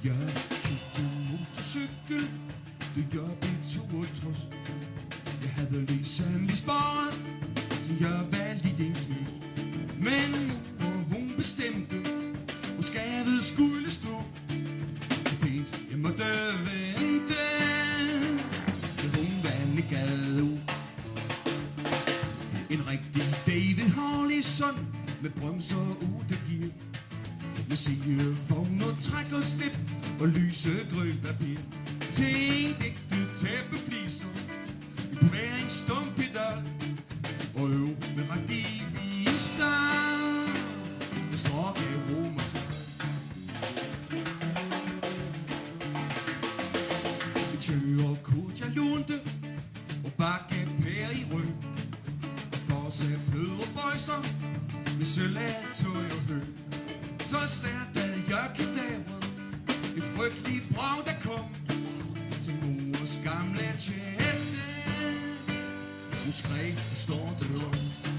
Jeg købte en motorcykel, da jeg blev 62. Jeg havde lige sandelig sparet, til jeg var lidt en knus. Men nu hun bestemte, hvor skabet skulle stå. Så pænt jeg måtte vente, til hun vandegade. En rigtig David Harley-son med bremser uden gear. Med sidevogn og træk og slip og lysegrøn papir. Til en ægte tæppefliser på hver en stumpedal. Og øv med rigtig viser med snorke romertøj. Vi kører Kodja Lunde og bakke pær i rød. Og fortsat bløderbøjser med sølvatøj og hø. Så startede jeg kadaveren, et frygteligt brag der kom til mors gamle tjente. Hun skreg, står det om.